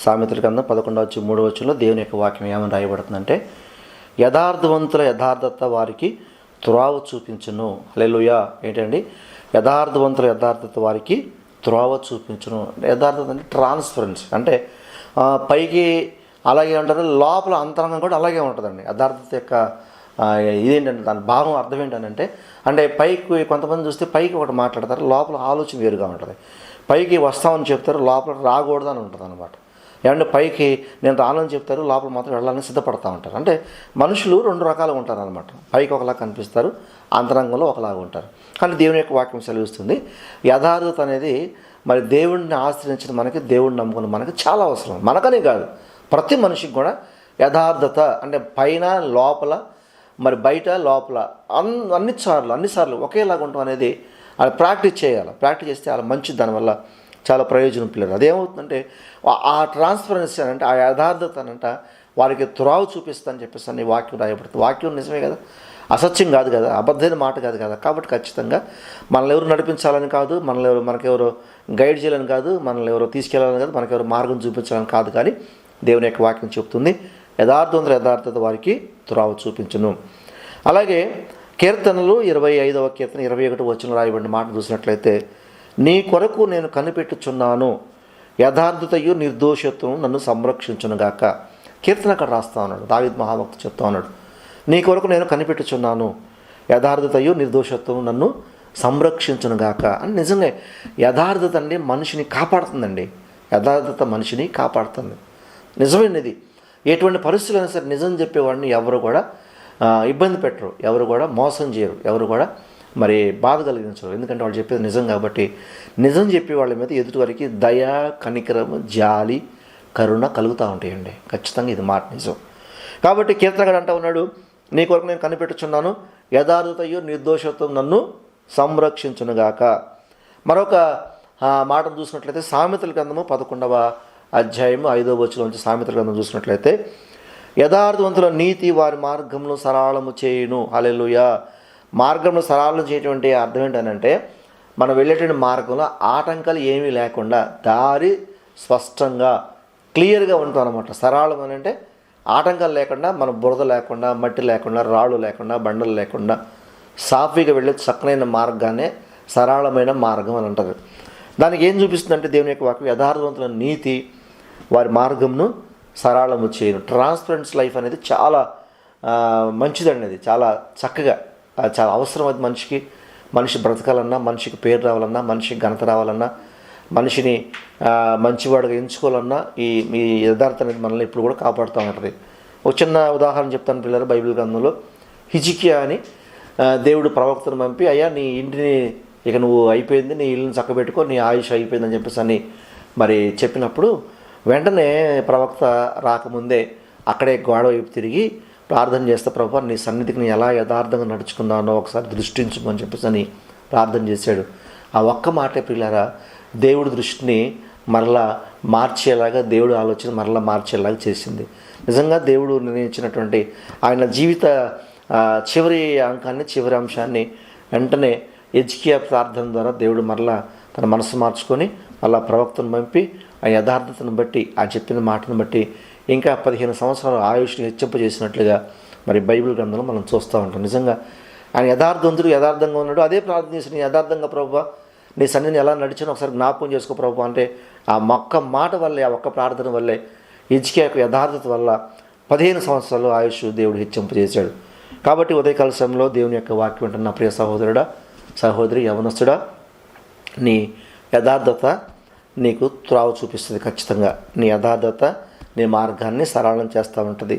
సామెతల గ్రంథం 11:3 దేవుని యొక్క వాక్యం ఏమని రాయబడుతుందంటే, యథార్థవంతుల యథార్థత వారికి త్రోవ చూపించును. హల్లెలూయా. ఏంటండి? యథార్థవంతుల యథార్థత వారికి త్రోవ చూపించును. యథార్థత అంటే ట్రాన్స్పరెన్సీ, అంటే పైకి అలాగే ఉంటారు, లోపల అంతరంగం కూడా అలాగే ఉంటుందండి. యథార్థత యొక్క ఇదేంటంటే దాని భావం అర్థం ఏంటంటే, అంటే పైకి కొంతమంది చూస్తే పైకి ఒకటి మాట్లాడతారు, లోపల ఆలోచన వేరుగా ఉంటుంది. పైకి వస్తామని చెప్తారు, లోపల రాకూడదని ఉంటుంది అనమాట. ఏమంటే పైకి నేను రానని చెప్తారు, లోపల మాత్రం వెళ్ళాలని సిద్ధపడతా ఉంటారు. అంటే మనుషులు రెండు రకాలుగా ఉంటారు అనమాట. పైకి ఒకలా కనిపిస్తారు, అంతరంగంలో ఒకలాగా ఉంటారు. కానీ దేవుని యొక్క వాక్యం సెలవిస్తుంది, యథార్థత అనేది మరి దేవుడిని ఆశ్రయించిన మనకి, దేవుడిని నమ్ముకున్న మనకి చాలా అవసరం. మనకనే కాదు, ప్రతి మనిషికి కూడా యథార్థత అంటే పైన లోపల, మరి బయట లోపల అన్నిసార్లు ఒకేలాగా ఉండటం అనేది అది ప్రాక్టీస్ చేయాలి. ప్రాక్టీస్ చేస్తే అలా మంచిది, దానివల్ల చాలా ప్రయోజనం పిల్లలు. అదేమవుతుందంటే ఆ ట్రాన్స్పరెన్సీ అంటే ఆ యథార్థత అనంట వారికి త్రోవ చూపిస్తుందని చెప్పేసి అని వాక్యం రాయబడుతుంది. వాక్యం నిజమే కదా, అసత్యం కాదు కదా, అబద్ధమైన మాట కాదు కదా. కాబట్టి ఖచ్చితంగా మనల్ని ఎవరు నడిపించాలని కాదు, మనకెవరు గైడ్ చేయాలని కాదు, మనల్ని ఎవరో తీసుకెళ్ళాలని కాదు, మనకెవరు మార్గం చూపించాలని కాదు. కానీ దేవుని యొక్క వాక్యం చెప్తుంది, యథార్థవంతుల యథార్థత వారికి త్రోవ చూపించును. అలాగే కీర్తనలు 25వ కీర్తన 21వ వచనంలో రాయబడిన మాట చూసినట్లయితే, నీ కొరకు నేను కనిపెట్టుచున్నాను, యథార్థతయు నిర్దోషత్వం నన్ను సంరక్షించునుగాక. కీర్తన అక్కడ రాస్తా ఉన్నాడు, దావీదు మహాభక్తుడు చెప్తా ఉన్నాడు, నీ కొరకు నేను కనిపెట్టుచున్నాను, యథార్థతయు నిర్దోషత్వం నన్ను సంరక్షించునుగాక అని. నిజంగా యథార్థత అండి మనిషిని కాపాడుతుందండి. యథార్థత మనిషిని కాపాడుతుంది. నిజమైనది. ఎటువంటి పరిస్థితులు అయినా సరే నిజం చెప్పేవాడిని ఎవరు కూడా ఇబ్బంది పెట్టరు, ఎవరు కూడా మోసం చేయరు, ఎవరు కూడా మరి బాధ కలిగించరు. ఎందుకంటే వాళ్ళు చెప్పేది నిజం కాబట్టి. నిజం చెప్పే వాళ్ళ మీద ఎదుటి వారికి దయ, కనికరము, జాలి, కరుణ కలుగుతూ ఉంటాయండి. ఖచ్చితంగా ఇది మాట నిజం. కాబట్టి కీర్తనగాడు అంటూ ఉన్నాడు, నీ కొరకు నేను కనిపెట్టుచున్నాను, యథార్థతయు నిర్దోషత్వం నన్ను సంరక్షించునుగాక. మరొక మాటను చూసినట్లయితే సామెతల గ్రంథము 11వ అధ్యాయము 5వ వచనం నుంచి సామెతల గ్రంథం చూసినట్లయితే, యథార్థవంతుల నీతి వారి మార్గంలో సరళము చేయును. హల్లెలూయా. మార్గంలో సరళం చేయటువంటి అర్థం ఏంటంటే, మనం వెళ్ళేటువంటి మార్గంలో ఆటంకాలు ఏమీ లేకుండా దారి స్పష్టంగా క్లియర్గా ఉంటుంది అనమాట. సరళం అని అంటే ఆటంకాలు లేకుండా, మన బురద లేకుండా, మట్టి లేకుండా, రాళ్ళు లేకుండా, బండలు లేకుండా సాఫీగా వెళ్ళే చక్కనైన మార్గాన్నే సరళమైన మార్గం అని అంటారు. దానికి ఏం చూపిస్తుందంటే దేవుని యొక్క వాక్యం, యథార్థవంతుల నీతి వారి మార్గంను సరళము చేయను. ట్రాన్స్పరెన్స్ లైఫ్ అనేది చాలా మంచిదండి. అది చాలా చక్కగా, చాలా అవసరం. అది మనిషి బ్రతకాలన్నా, మనిషికి పేరు రావాలన్నా, మనిషికి ఘనత రావాలన్నా, మనిషిని మంచివాడుగా ఎంచుకోవాలన్నా ఈ యథార్థత అనేది మనల్ని ఇప్పుడు కూడా కాపాడుతూ ఉంటుంది. ఒక చిన్న ఉదాహరణ చెప్తాను పిల్లలు. బైబిల్ గ్రంథంలో హిజ్కియా అని దేవుడు ప్రవక్తను పంపి, అయ్యా నీ ఇంటిని ఇక నువ్వు అయిపోయింది, నీ ఇల్లుని చక్కబెట్టుకో, నీ ఆయుష్ అయిపోయిందని చెప్పేసి అని మరి చెప్పినప్పుడు, వెంటనే ప్రవక్త రాకముందే అక్కడే గోడ వైపు తిరిగి ప్రార్థన చేస్తే, ప్రభువా నీ సన్నిధికి నేను ఎలా యథార్థంగా నడుచుకున్నానో ఒకసారి దృష్టించుమని చెప్పేసి అని ప్రార్థన చేశాడు. ఆ ఒక్క మాటే ప్రియులారా దేవుడి దృష్టిని మరలా మార్చేలాగా, దేవుడు ఆలోచన మరలా మార్చేలాగా చేసింది. నిజంగా దేవుడు నిర్ణయించినటువంటి ఆయన జీవిత చివరి అంశాన్ని వెంటనే హిజ్కియా ప్రార్థన ద్వారా దేవుడు మరలా తన మనసు మార్చుకొని మళ్ళా ప్రవక్తను పంపి ఆ యథార్థతను బట్టి, ఆ చెప్పిన మాటను బట్టి ఇంకా 15 సంవత్సరాలు ఆయుష్ని హెచ్చింపజేసినట్లుగా మరి బైబిల్ గ్రంథంలో మనం చూస్తూ ఉంటాం. నిజంగా ఆయన యథార్థంగా ఉన్నాడు. అదే ప్రార్థన చేసి, నీ యథార్థంగా ప్రభువా నీ సన్నిధిని ఎలా నడిచానో ఒకసారి జ్ఞాపకం చేసుకో ప్రభువా అంటే, ఆ ఒక్క మాట వల్లే, ఆ ఒక్క ప్రార్థన వల్లే, హిజ్కియా యొక్క యథార్థత వల్ల 15 సంవత్సరాలు ఆయుష్ దేవుడు హెచ్చింపజేశాడు. కాబట్టి ఉదయకాల సమయంలో దేవుని యొక్క వాక్యం వింటున్న నా ప్రియ సహోదరుడా, సహోదరి, యవనస్తుడా, నీ యథార్థత నీకు త్రోవ చూపిస్తుంది. ఖచ్చితంగా నీ యథార్థత నీ మార్గాన్ని సరళం చేస్తూ ఉంటుంది.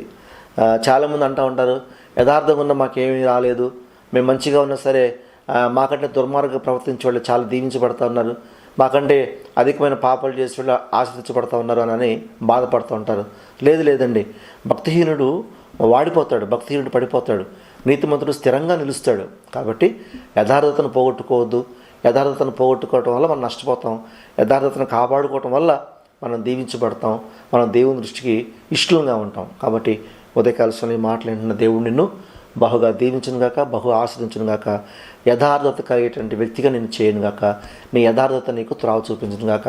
చాలామంది అంటూ ఉంటారు, యథార్థంగా ఉన్న మాకేమీ రాలేదు, మేము మంచిగా ఉన్నా సరే మాకంటే దుర్మార్గంగా ప్రవర్తించే వాళ్ళు చాలా దీవించబడుతూ ఉన్నారు, మాకంటే అధికమైన పాపాలు చేసే వాళ్ళు ఆశ్రయించబడుతూ ఉన్నారు అని బాధపడుతూ ఉంటారు. లేదండి, భక్తిహీనుడు వాడిపోతాడు, భక్తిహీనుడు పడిపోతాడు, నీతిమంతుడు స్థిరంగా నిలుస్తాడు. కాబట్టి యథార్థతను పోగొట్టుకోవద్దు. యథార్థతను పోగొట్టుకోవటం వల్ల మనం నష్టపోతాం. యథార్థతను కాపాడుకోవటం వల్ల మనం దీవించబడతాం, మనం దేవుని దృష్టికి ఇష్టంగా ఉంటాం. కాబట్టి ఉదయకాల సమయం మాట్లాడిన దేవుడు నిన్ను బహుగా దీవించునుగాక, బహు ఆశ్రయించునుగాక, యథార్థత కలిగేటువంటి వ్యక్తిగా నేను చేయనుగాక, నీ యథార్థత నీకు త్రోవ చూపించునుగాక.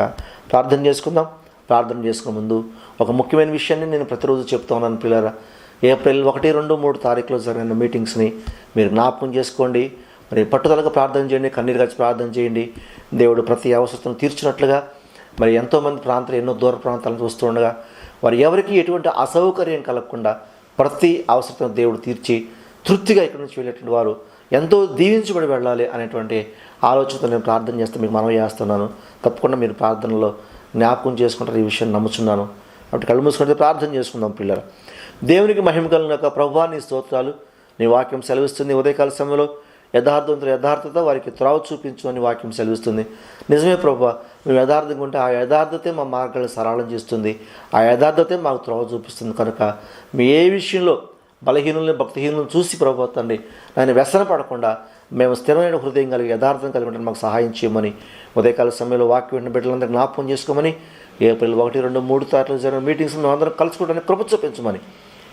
ప్రార్థన చేసుకుందాం. ప్రార్థన చేసుకునే ముందు ఒక ముఖ్యమైన విషయాన్ని నేను ప్రతిరోజు చెప్తా ఉన్నాను పిల్లరా. ఏప్రిల్ 1, 2, 3 తారీఖులో జరిగిన మీటింగ్స్ని మీరు జ్ఞాపకం చేసుకోండి. మరి పట్టుదలగా ప్రార్థన చేయండి, కన్నీరు గచ్చి ప్రార్థన చేయండి. దేవుడు ప్రతి అవసరతను తీర్చినట్లుగా మరి ఎంతోమంది ప్రాంతాలు ఎన్నో దూర ప్రాంతాలను వస్తూ ఉండగా వారు ఎవరికి ఎటువంటి అసౌకర్యం కలగకుండా ప్రతి అవసరతను దేవుడు తీర్చి తృప్తిగా ఇక్కడి నుంచి వెళ్ళేటువంటి వారు ఎంతో దీవించబడి వెళ్ళాలి అనేటువంటి ఆలోచనతో నేను ప్రార్థన చేస్తే మీకు మనవి చేస్తున్నాను. తప్పకుండా మీరు ప్రార్థనలో జ్ఞాపకం చేసుకుంటారు ఈ విషయాన్ని నమ్ముచున్నాను. కాబట్టి కళ్ళు మూసుకుంటే ప్రార్థన చేసుకుందాం పిల్లల. దేవునికి మహిమ కలుగుగాక. ప్రభువా నీ స్తోత్రాలు. నీ వాక్యం సెలవిస్తుంది ఉదయకాల సమయంలో యథార్థవంతుల యథార్థత వారికి త్రావు చూపించు అని వాక్యం సెలవిస్తుంది. నిజమే ప్రభువా, మేము యథార్థంగా ఉంటే ఆ యథార్థతే మా మార్గాలను సరళం చేస్తుంది, ఆ యథార్థతే మాకు త్రావు చూపిస్తుంది. కనుక మీ ఏ విషయంలో బలహీనుల్ని భక్తిహీనులను చూసి ప్రభువా తండ్రి ఆయన వ్యసన పడకుండా మేము స్థిరమైన హృదయం కలిగి యథార్థం కలిగి ఉంటే మాకు సహాయం చేయమని ఉదయకాల సమయంలో వాక్యం విన్న బిడ్డలందరూ జ్ఞాపకం చేసుకోమని ఏప్రిల్ 1, 2, 3 తారీఖులు జరిగిన మీటింగ్స్ మేము అందరం కలుసుకోవడానికి కృప చూపించమని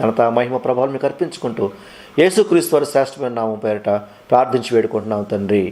ఘనత మహిమ ప్రభావాలు మీకు అర్పించుకుంటూ యేసుక్రీస్తు వారి శ్రేష్టమైన నామం పేరిట ప్రార్థించి వేడుకుంటున్నాం తండ్రి.